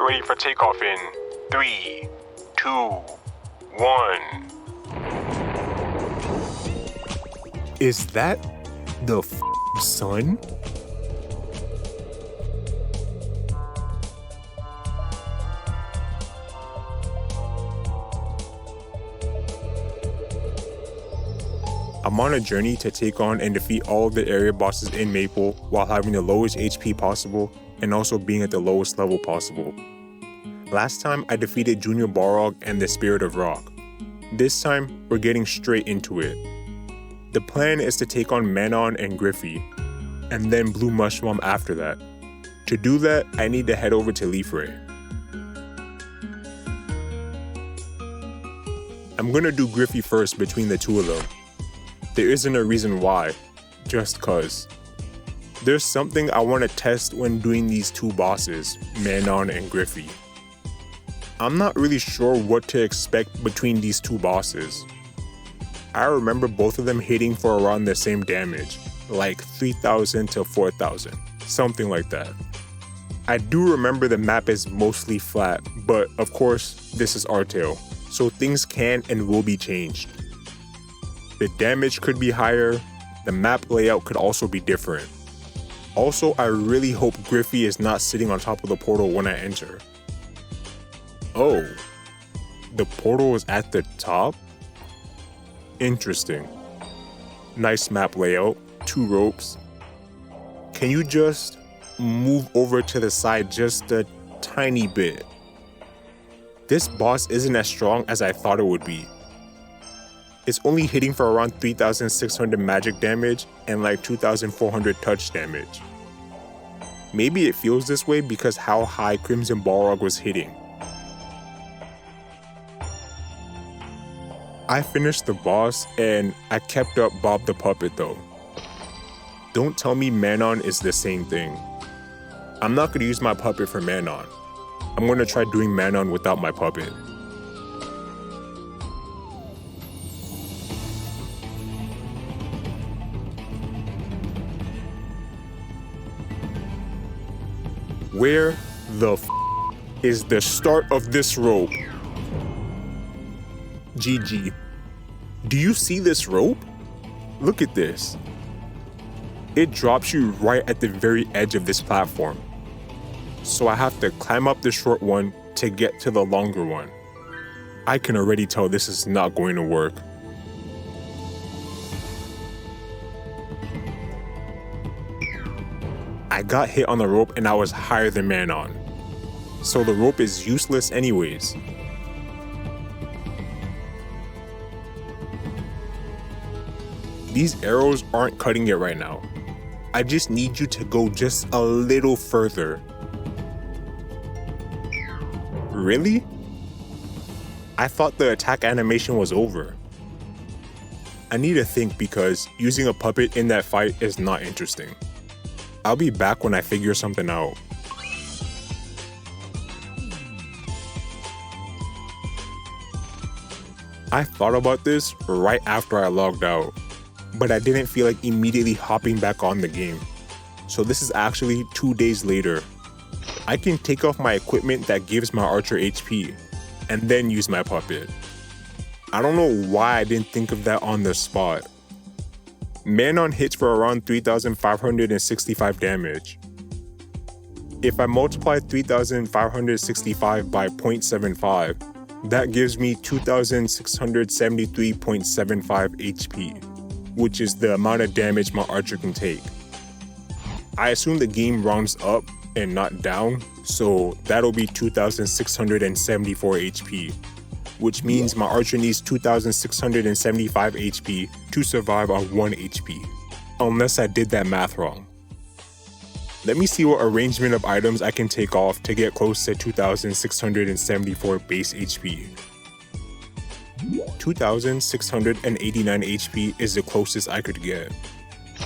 ready for takeoff in 3, 2, 1. Is that the sun? I'm on a journey to take on and defeat all of the area bosses in Maple while having the lowest HP possible and also being at the lowest level possible. Last time I defeated Junior Balrog and the Spirit of Rock. This time we're getting straight into it. The plan is to take on Manon and Griffey, and then Blue Mushmom after that. To do that, I need to head over to Leafray. I'm gonna do Griffey first between the two of them. There isn't a reason why, just cause. There's something I want to test when doing these two bosses, Manon and Griffey. I'm not really sure what to expect between these two bosses. I remember both of them hitting for around the same damage, like 3,000 to 4,000, something like that. I do remember the map is mostly flat, but of course, this is Artale, so things can and will be changed. The damage could be higher, the map layout could also be different. Also, I really hope Griffey is not sitting on top of the portal when I enter. Oh, the portal is at the top? Interesting. Nice map layout, 2 ropes. Can you just move over to the side just a tiny bit? This boss isn't as strong as I thought it would be. It's only hitting for around 3,600 magic damage and like 2,400 touch damage. Maybe it feels this way because how high Crimson Balrog was hitting. I finished the boss and I kept up Bob the Puppet though. Don't tell me Manon is the same thing. I'm not gonna use my puppet for Manon. I'm gonna try doing Manon without my puppet. Where the is the start of this rope? GG. Do you see this rope? Look at this. It drops you right at the very edge of this platform. So I have to climb up the short one to get to the longer one. I can already tell this is not going to work. I got hit on the rope and I was higher than Manon. So the rope is useless anyways. These arrows aren't cutting it right now. I just need you to go just a little further. Really? I thought the attack animation was over. I need to think because using a puppet in that fight is not interesting. I'll be back when I figure something out. I thought about this right after I logged out, but I didn't feel like immediately hopping back on the game. So this is actually 2 days later. I can take off my equipment that gives my archer HP, and then use my puppet. I don't know why I didn't think of that on the spot. Manon hits for around 3,565 damage. If I multiply 3,565 by 0.75, that gives me 2,673.75 HP, which is the amount of damage my archer can take. I assume the game rounds up and not down, so that'll be 2,674 HP, which means my archer needs 2,675 HP to survive on 1 HP, unless I did that math wrong. Let me see what arrangement of items I can take off to get close to 2,674 base HP. 2,689 HP is the closest I could get.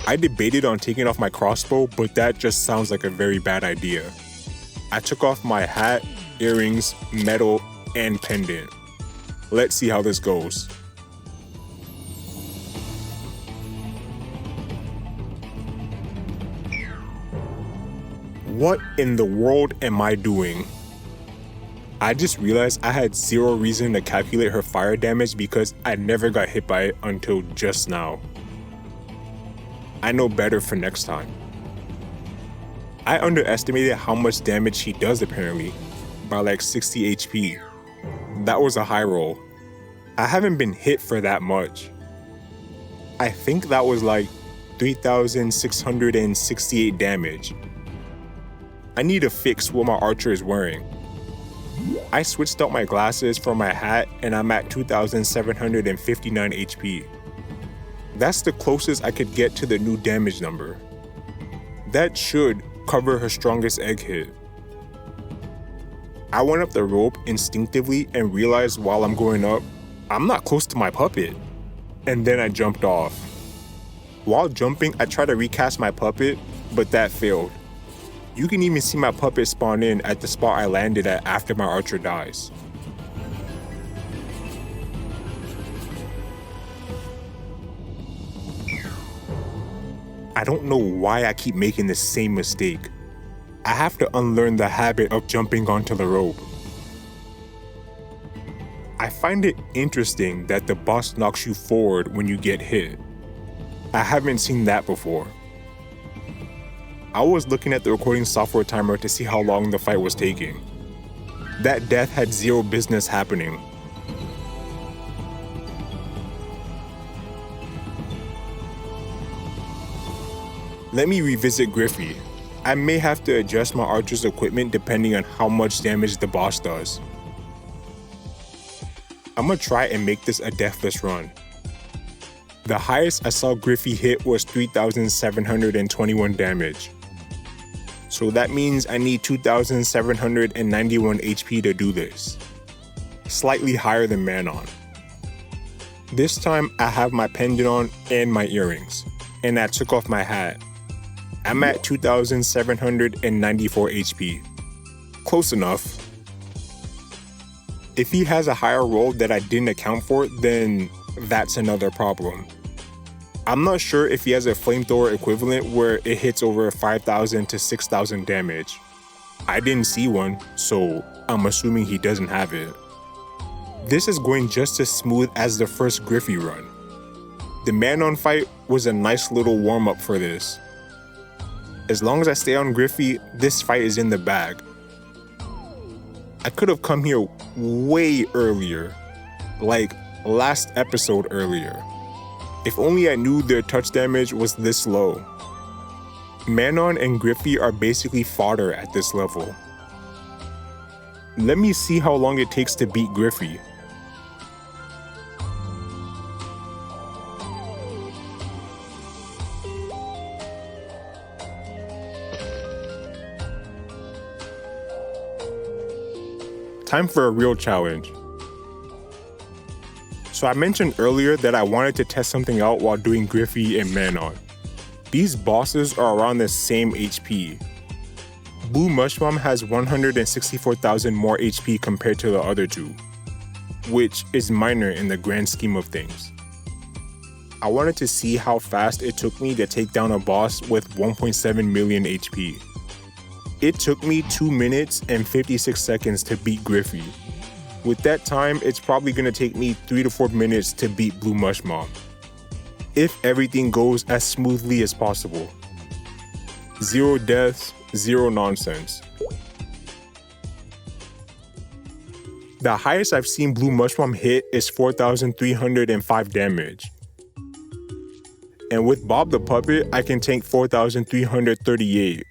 I debated on taking off my crossbow, but that just sounds like a very bad idea. I took off my hat, earrings, medal, and pendant. Let's see how this goes. What in the world am I doing? I just realized I had zero reason to calculate her fire damage because I never got hit by it until just now. I know better for next time. I underestimated how much damage she does apparently, by like 60 HP. That was a high roll. I haven't been hit for that much. I think that was like 3,668 damage. I need to fix what my archer is wearing. I switched out my glasses for my hat and I'm at 2,759 HP. That's the closest I could get to the new damage number. That should cover her strongest egg hit. I went up the rope instinctively and realized while I'm going up, I'm not close to my puppet. And then I jumped off. While jumping, I tried to recast my puppet, but that failed. You can even see my puppet spawn in at the spot I landed at after my archer dies. I don't know why I keep making the same mistake. I have to unlearn the habit of jumping onto the rope. I find it interesting that the boss knocks you forward when you get hit. I haven't seen that before. I was looking at the recording software timer to see how long the fight was taking. That death had zero business happening. Let me revisit Griffey. I may have to adjust my archer's equipment depending on how much damage the boss does. I'm gonna try and make this a deathless run. The highest I saw Griffey hit was 3,721 damage. So that means I need 2,791 HP to do this. Slightly higher than Manon. This time I have my pendant on and my earrings, and I took off my hat. I'm at 2,794 HP. Close enough. If he has a higher roll that I didn't account for, then that's another problem. I'm not sure if he has a flamethrower equivalent where it hits over 5,000 to 6,000 damage. I didn't see one, so I'm assuming he doesn't have it. This is going just as smooth as the first Griffey run. The Manon fight was a nice little warm-up for this. As long as I stay on Griffey, this fight is in the bag. I could have come here way earlier, like last episode earlier. If only I knew their touch damage was this low. Manon and Griffey are basically fodder at this level. Let me see how long it takes to beat Griffey. Time for a real challenge. So I mentioned earlier that I wanted to test something out while doing Griffey and Manon. These bosses are around the same HP. Blue Mushmom has 164,000 more HP compared to the other two, which is minor in the grand scheme of things. I wanted to see how fast it took me to take down a boss with 1.7 million HP. It took me 2 minutes and 56 seconds to beat Griffey. With that time, it's probably gonna take me 3 to 4 minutes to beat Blue Mushmom, if everything goes as smoothly as possible. 0 deaths, 0 nonsense. The highest I've seen Blue Mushmom hit is 4,305 damage. And with Bob the Puppet, I can tank 4,338.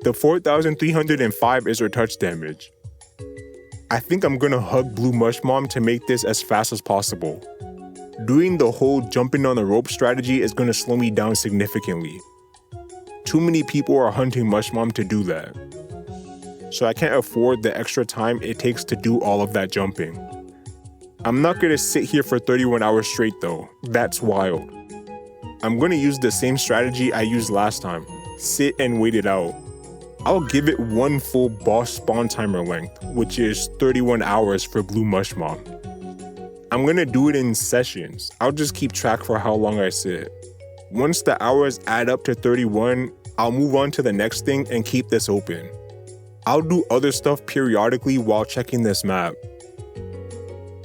The 4,305 is her touch damage. I think I'm gonna hug Blue Mushmom to make this as fast as possible. Doing the whole jumping on the rope strategy is gonna slow me down significantly. Too many people are hunting Mushmom to do that. So I can't afford the extra time it takes to do all of that jumping. I'm not gonna sit here for 31 hours straight though, that's wild. I'm gonna use the same strategy I used last time, sit and wait it out. I'll give it one full boss spawn timer length, which is 31 hours for Blue Mushmom. I'm gonna do it in sessions. I'll just keep track for how long I sit. Once the hours add up to 31, I'll move on to the next thing and keep this open. I'll do other stuff periodically while checking this map.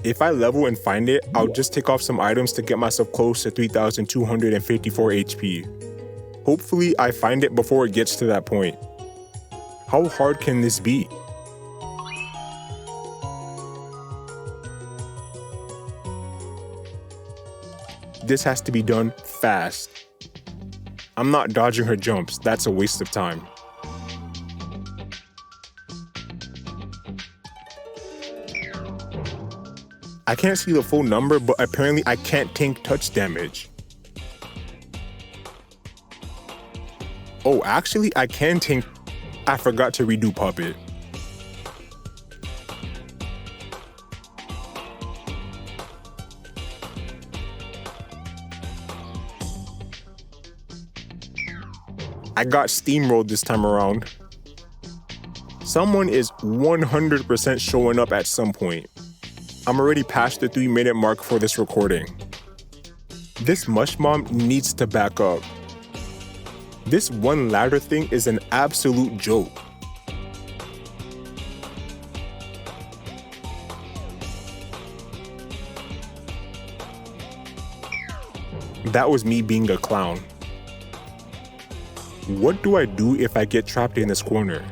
If I level and find it, I'll just take off some items to get myself close to 3,254 HP. Hopefully, I find it before it gets to that point. How hard can this be? This has to be done fast. I'm not dodging her jumps, that's a waste of time. I can't see the full number, but apparently I can't tank touch damage. Oh, actually I can tank. I forgot to redo Puppet. I got steamrolled this time around. Someone is 100% showing up at some point. I'm already past the 3-minute mark for this recording. This Mushmom needs to back up. This one ladder thing is an absolute joke. That was me being a clown. What do I do if I get trapped in this corner?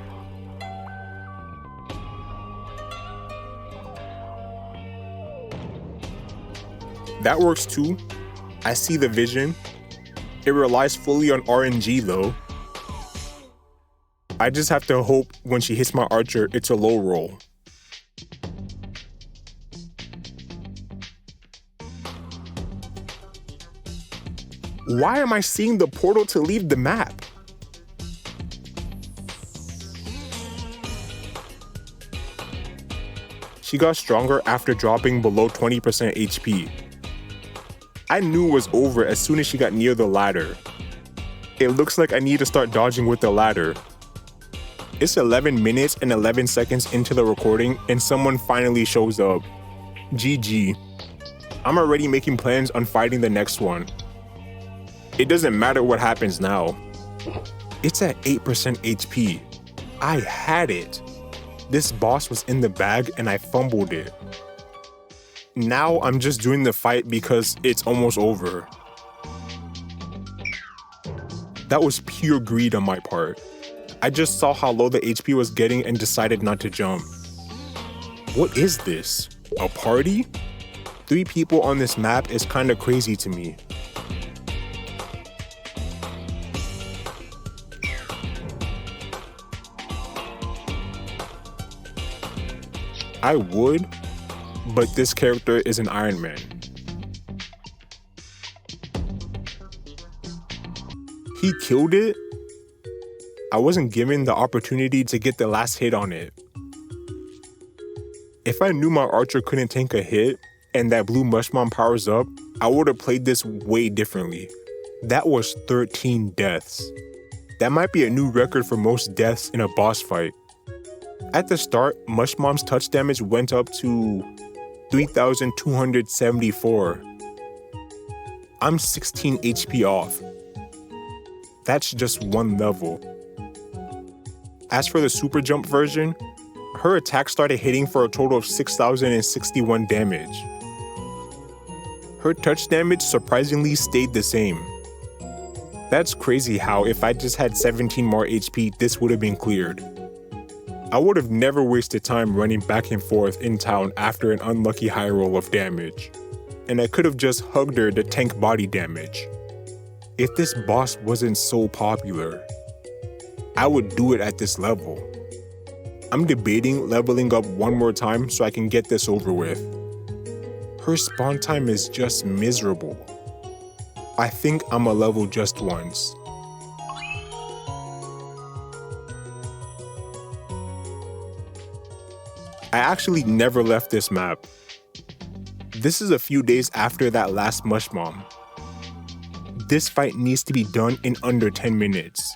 That works too. I see the vision. It relies fully on RNG though. I just have to hope when she hits my archer, it's a low roll. Why am I seeing the portal to leave the map? She got stronger after dropping below 20% HP. I knew it was over as soon as she got near the ladder. It looks like I need to start dodging with the ladder. It's 11 minutes and 11 seconds into the recording and someone finally shows up. GG. I'm already making plans on fighting the next one. It doesn't matter what happens now. It's at 8% HP. I had it. This boss was in the bag and I fumbled it. Now I'm just doing the fight because it's almost over. That was pure greed on my part. I just saw how low the HP was getting and decided not to jump. What is this? A party? 3 people on this map is kinda crazy to me. I would, but this character is an Ironman. He killed it? I wasn't given the opportunity to get the last hit on it. If I knew my archer couldn't tank a hit and that blue Mushmom powers up, I would have played this way differently. That was 13 deaths. That might be a new record for most deaths in a boss fight. At the start, Mushmom's touch damage went up to 3,274. I'm 16 HP off. That's just one level. As for the super jump version, her attack started hitting for a total of 6,061 damage. Her touch damage surprisingly stayed the same. That's crazy how if I just had 17 more HP, this would have been cleared. I would have never wasted time running back and forth in town after an unlucky high roll of damage. And I could have just hugged her to tank body damage. If this boss wasn't so popular, I would do it at this level. I'm debating leveling up one more time so I can get this over with. Her spawn time is just miserable. I think I'ma level just once. I actually never left this map. This is a few days after that last Mushmom. This fight needs to be done in under 10 minutes.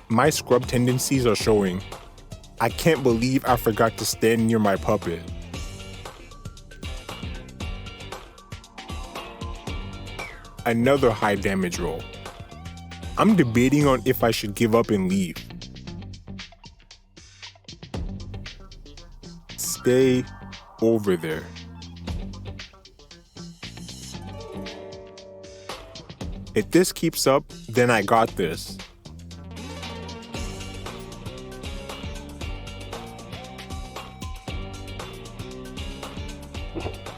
My scrub tendencies are showing. I can't believe I forgot to stand near my puppet. Another high damage roll. I'm debating on if I should give up and leave. Stay over there. If this keeps up, then I got this.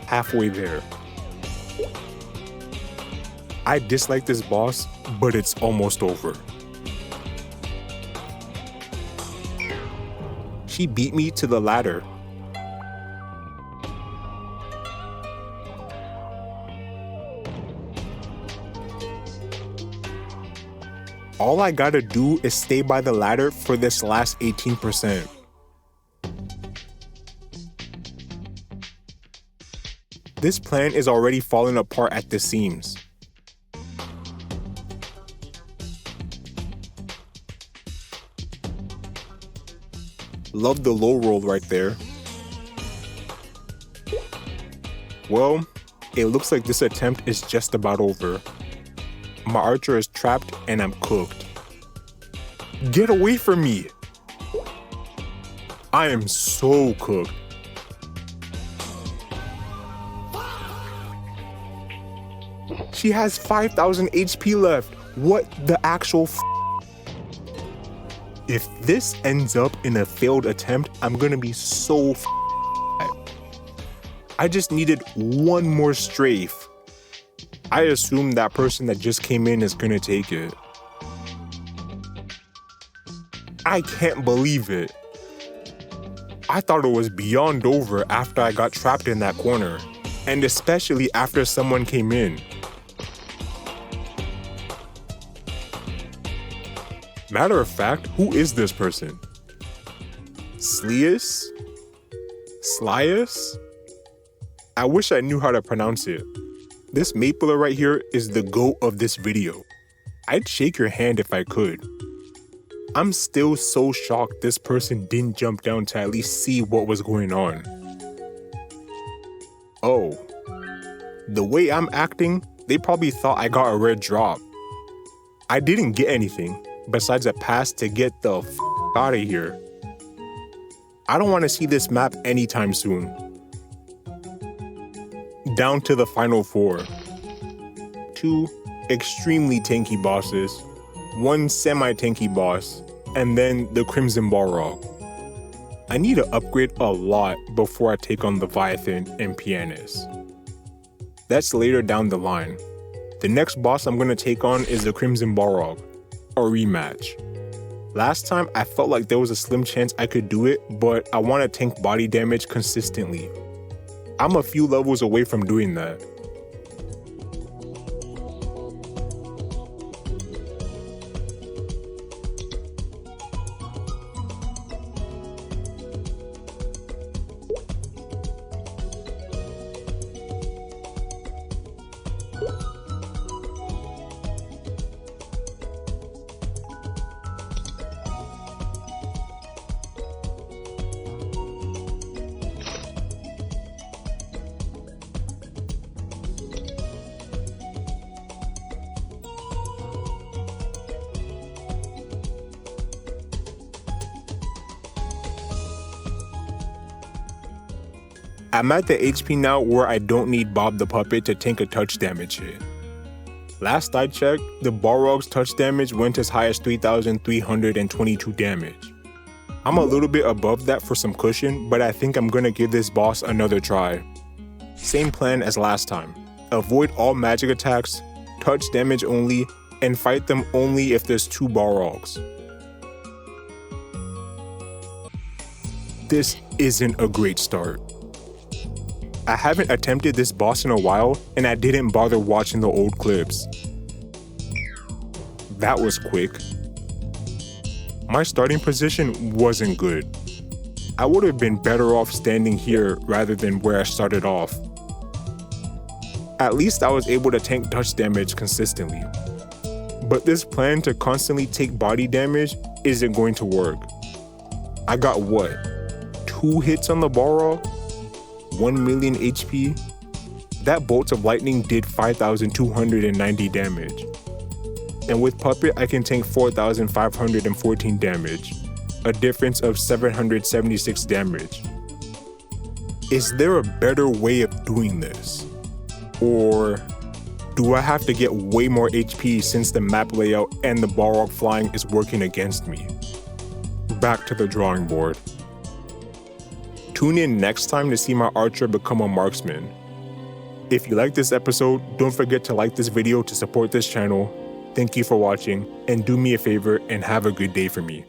Halfway there. I dislike this boss, but it's almost over. She beat me to the ladder. All I gotta do is stay by the ladder for this last 18%. This plan is already falling apart at the seams. Love the low roll right there. Well, it looks like this attempt is just about over. My archer is trapped and I'm cooked. Get away from me! I am so cooked. She has 5,000 HP left. What the actual f? If this ends up in a failed attempt, I'm gonna be so f***. I just needed one more strafe. I assume that person that just came in is gonna take it. I can't believe it. I thought it was beyond over after I got trapped in that corner, and especially after someone came in. Matter of fact, who is this person? Slius? Slius? I wish I knew how to pronounce it. This Mapler right here is the GOAT of this video. I'd shake your hand if I could. I'm still so shocked this person didn't jump down to at least see what was going on. Oh. The way I'm acting, they probably thought I got a red drop. I didn't get anything, besides a pass to get the f*** out of here. I don't want to see this map anytime soon. Down to the final 4. 2 extremely tanky bosses, 1 semi-tanky boss, and then the Crimson Balrog. I need to upgrade a lot before I take on Leviathan and Pianist. That's later down the line. The next boss I'm going to take on is the Crimson Balrog, a rematch. Last time I felt like there was a slim chance I could do it, but I want to tank body damage consistently. I'm a few levels away from doing that. I'm at the HP now where I don't need Bob the Puppet to tank a touch damage hit. Last I checked, the Balrog's touch damage went as high as 3,322 damage. I'm a little bit above that for some cushion, but I think I'm gonna give this boss another try. Same plan as last time. Avoid all magic attacks, touch damage only, and fight them only if there's 2 Balrogs. This isn't a great start. I haven't attempted this boss in a while, and I didn't bother watching the old clips. That was quick. My starting position wasn't good. I would have been better off standing here rather than where I started off. At least I was able to tank touch damage consistently. But this plan to constantly take body damage isn't going to work. I got what? 2 hits on the Balrog? 1 million HP? that bolts of lightning did 5,290 damage. And with Puppet, I can tank 4,514 damage, a difference of 776 damage. Is there a better way of doing this? Or do I have to get way more HP since the map layout and the Balrog flying is working against me? Back to the drawing board. Tune in next time to see my archer become a marksman. If you like this episode, don't forget to like this video to support this channel. Thank you for watching, and do me a favor and have a good day for me.